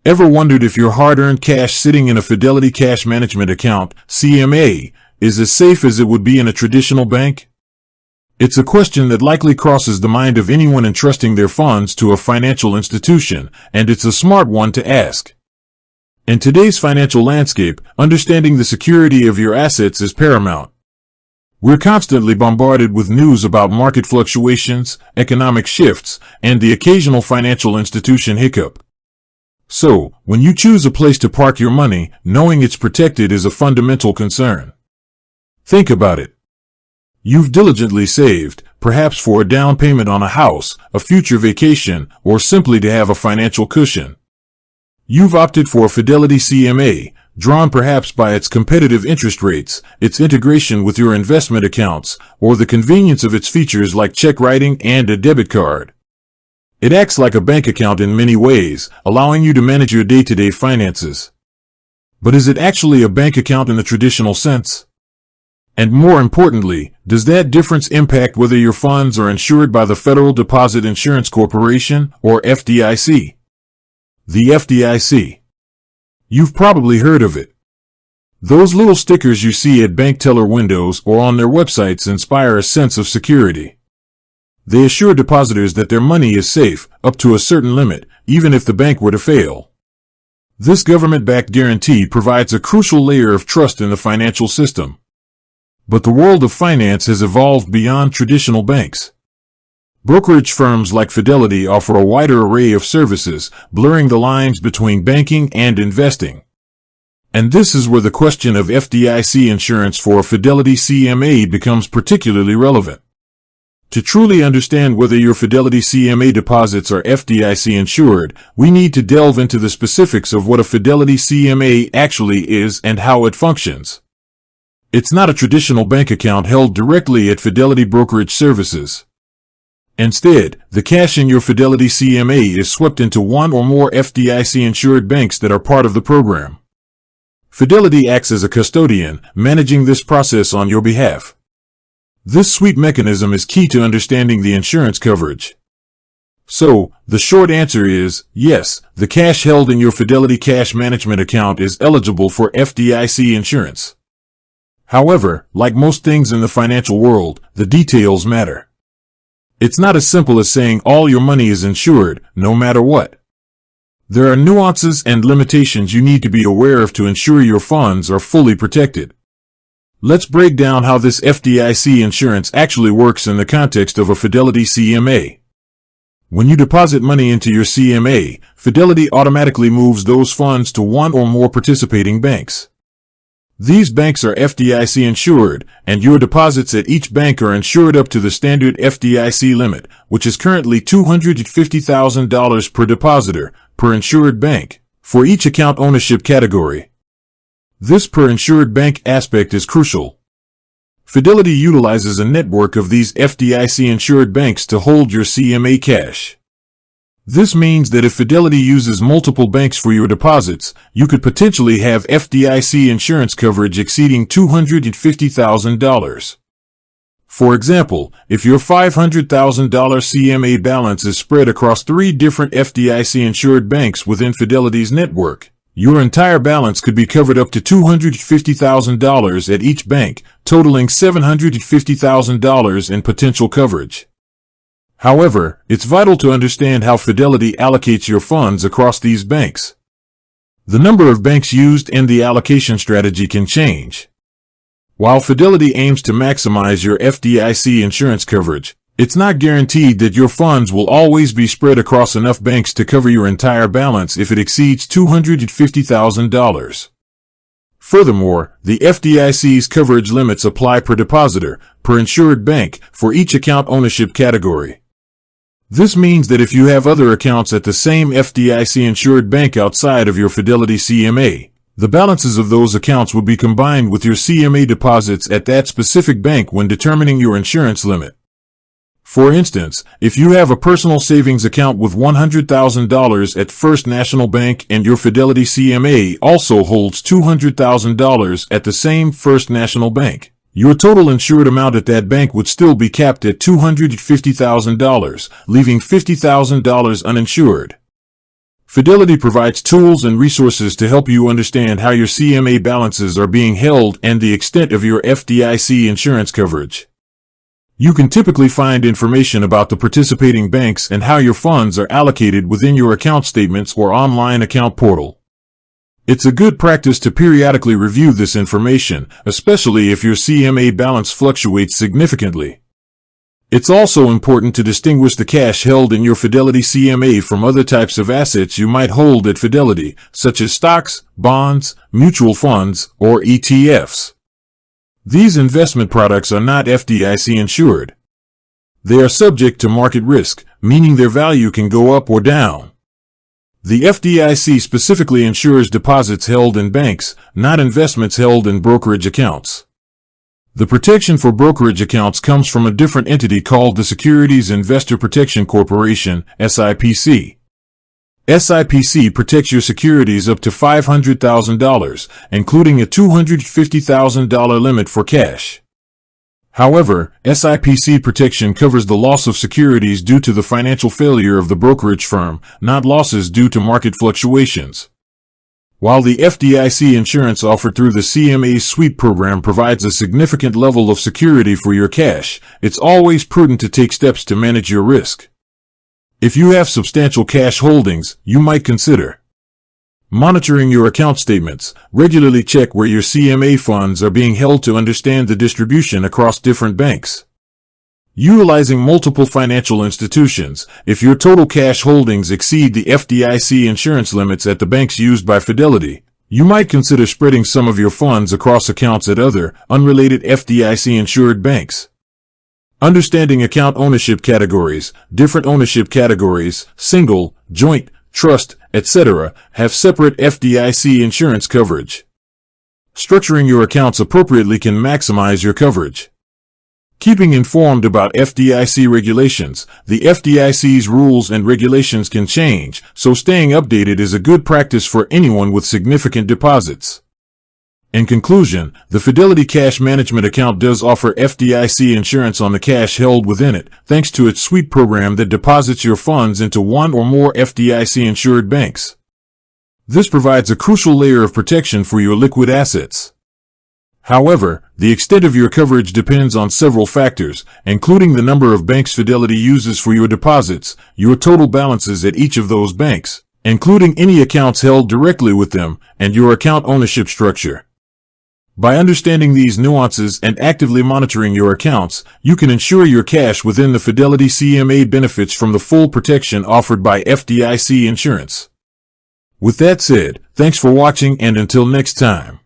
Ever wondered if your hard-earned cash sitting in a Fidelity Cash Management Account, CMA, is as safe as it would be in a traditional bank? It's a question that likely crosses the mind of anyone entrusting their funds to a financial institution, and it's a smart one to ask. In today's financial landscape, understanding the security of your assets is paramount. We're constantly bombarded with news about market fluctuations, economic shifts, and the occasional financial institution hiccup. So, when you choose a place to park your money, knowing it's protected is a fundamental concern. Think about it. You've diligently saved, perhaps for a down payment on a house, a future vacation, or simply to have a financial cushion. You've opted for a Fidelity CMA, drawn perhaps by its competitive interest rates, its integration with your investment accounts, or the convenience of its features like check writing and a debit card. It acts like a bank account in many ways, allowing you to manage your day-to-day finances. But is it actually a bank account in the traditional sense? And more importantly, does that difference impact whether your funds are insured by the Federal Deposit Insurance Corporation, or FDIC? The FDIC. You've probably heard of it. Those little stickers you see at bank teller windows or on their websites inspire a sense of security. They assure depositors that their money is safe, up to a certain limit, even if the bank were to fail. This government-backed guarantee provides a crucial layer of trust in the financial system. But the world of finance has evolved beyond traditional banks. Brokerage firms like Fidelity offer a wider array of services, blurring the lines between banking and investing. And this is where the question of FDIC insurance for a Fidelity CMA becomes particularly relevant. To truly understand whether your Fidelity CMA deposits are FDIC insured, we need to delve into the specifics of what a Fidelity CMA actually is and how it functions. It's not a traditional bank account held directly at Fidelity Brokerage Services. Instead, the cash in your Fidelity CMA is swept into one or more FDIC-insured banks that are part of the program. Fidelity acts as a custodian, managing this process on your behalf. This sweep mechanism is key to understanding the insurance coverage. So, the short answer is, yes, the cash held in your Fidelity Cash Management account is eligible for FDIC insurance. However, like most things in the financial world, the details matter. It's not as simple as saying all your money is insured, no matter what. There are nuances and limitations you need to be aware of to ensure your funds are fully protected. Let's break down how this FDIC insurance actually works in the context of a Fidelity CMA. When you deposit money into your CMA, Fidelity automatically moves those funds to one or more participating banks. These banks are FDIC insured, and your deposits at each bank are insured up to the standard FDIC limit, which is currently $250,000 per depositor, per insured bank, for each account ownership category. This per insured bank aspect is crucial. Fidelity utilizes a network of these FDIC insured banks to hold your CMA cash. This means that if Fidelity uses multiple banks for your deposits, you could potentially have FDIC insurance coverage exceeding $250,000. For example, if your $500,000 CMA balance is spread across 3 different FDIC insured banks within Fidelity's network, your entire balance could be covered up to $250,000 at each bank, totaling $750,000 in potential coverage. However, it's vital to understand how Fidelity allocates your funds across these banks. The number of banks used and the allocation strategy can change. While Fidelity aims to maximize your FDIC insurance coverage, it's not guaranteed that your funds will always be spread across enough banks to cover your entire balance if it exceeds $250,000. Furthermore, the FDIC's coverage limits apply per depositor, per insured bank, for each account ownership category. This means that if you have other accounts at the same FDIC-insured bank outside of your Fidelity CMA, the balances of those accounts will be combined with your CMA deposits at that specific bank when determining your insurance limit. For instance, if you have a personal savings account with $100,000 at First National Bank and your Fidelity CMA also holds $200,000 at the same First National Bank, your total insured amount at that bank would still be capped at $250,000, leaving $50,000 uninsured. Fidelity provides tools and resources to help you understand how your CMA balances are being held and the extent of your FDIC insurance coverage. You can typically find information about the participating banks and how your funds are allocated within your account statements or online account portal. It's a good practice to periodically review this information, especially if your CMA balance fluctuates significantly. It's also important to distinguish the cash held in your Fidelity CMA from other types of assets you might hold at Fidelity, such as stocks, bonds, mutual funds, or ETFs. These investment products are not FDIC insured. They are subject to market risk, meaning their value can go up or down. The FDIC specifically insures deposits held in banks, not investments held in brokerage accounts. The protection for brokerage accounts comes from a different entity called the Securities Investor Protection Corporation, SIPC. SIPC protects your securities up to $500,000, including a $250,000 limit for cash. However, SIPC protection covers the loss of securities due to the financial failure of the brokerage firm, not losses due to market fluctuations. While the FDIC insurance offered through the CMA Sweep program provides a significant level of security for your cash, it's always prudent to take steps to manage your risk. If you have substantial cash holdings, you might consider monitoring your account statements. Regularly check where your CMA funds are being held to understand the distribution across different banks. Utilizing multiple financial institutions. If your total cash holdings exceed the FDIC insurance limits at the banks used by Fidelity, you might consider spreading some of your funds across accounts at other, unrelated FDIC-insured banks. Understanding account ownership categories. Different ownership categories, single, joint, trust, etc., have separate FDIC insurance coverage. Structuring your accounts appropriately can maximize your coverage. Keeping informed about FDIC regulations. The FDIC's rules and regulations can change, so staying updated is a good practice for anyone with significant deposits. In conclusion, the Fidelity Cash Management Account does offer FDIC insurance on the cash held within it, thanks to its sweep program that deposits your funds into one or more FDIC-insured banks. This provides a crucial layer of protection for your liquid assets. However, the extent of your coverage depends on several factors, including the number of banks Fidelity uses for your deposits, your total balances at each of those banks, including any accounts held directly with them, and your account ownership structure. By understanding these nuances and actively monitoring your accounts, you can ensure your cash within the Fidelity CMA benefits from the full protection offered by FDIC insurance. With that said, thanks for watching, and until next time.